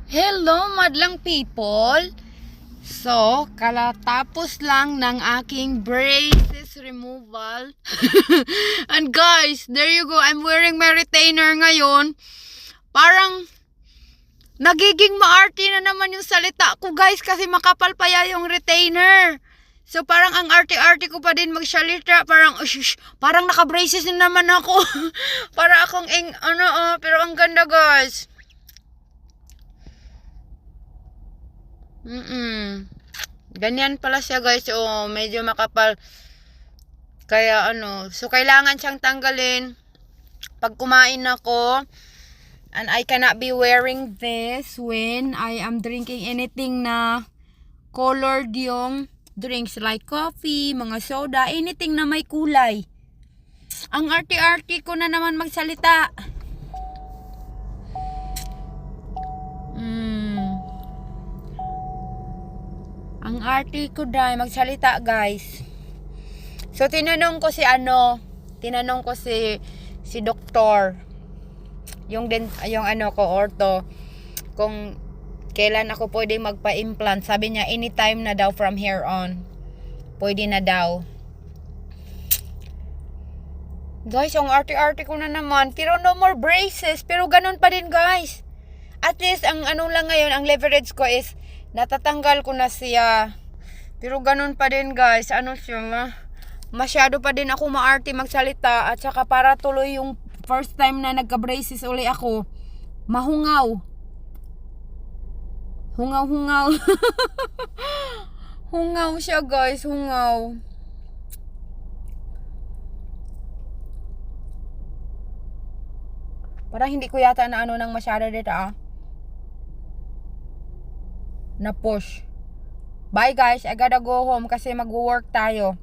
Hello, madlang people! So, kalatapos lang ng aking braces removal. And guys, there you go. I'm wearing my retainer ngayon. Parang nagiging maarte na naman yung salita ko, guys, kasi makapal pa yung retainer. So, parang ang arte-arte ko pa din magsalita. Parang, parang naka-braces na naman ako. Para akong, pero ang ganda, guys. Ganyan pala siya, guys. Oh, medyo makapal. Kaya so kailangan siyang tanggalin pag kumain ako. And I cannot be wearing this when I am drinking anything na colored yung drinks like coffee, mga soda, anything na may kulay. Ang arte-arte ko na naman magsalita. Ang arte ko dahil magsalita, guys. So tinanong ko si doktor, yung ko ortho, kung kailan ako pwede magpa-implant. Sabi niya anytime na daw from here on. Pwede na daw. Guys, ang arte-arte ko na naman. Pero no more braces. Pero ganun pa din, guys. At least ang lang ngayon, ang leverage ko is natatanggal ko na siya. Pero ganun pa din, guys. Masyado pa din ako maarte magsalita. At saka para tuloy yung first time na nagka-braces uli ako, mahungaw. Hungaw. Hungaw siya, guys. Hungaw. Parang hindi ko yata na nang masyado dito, na push. Bye, guys. I gotta go home kasi mag-work tayo.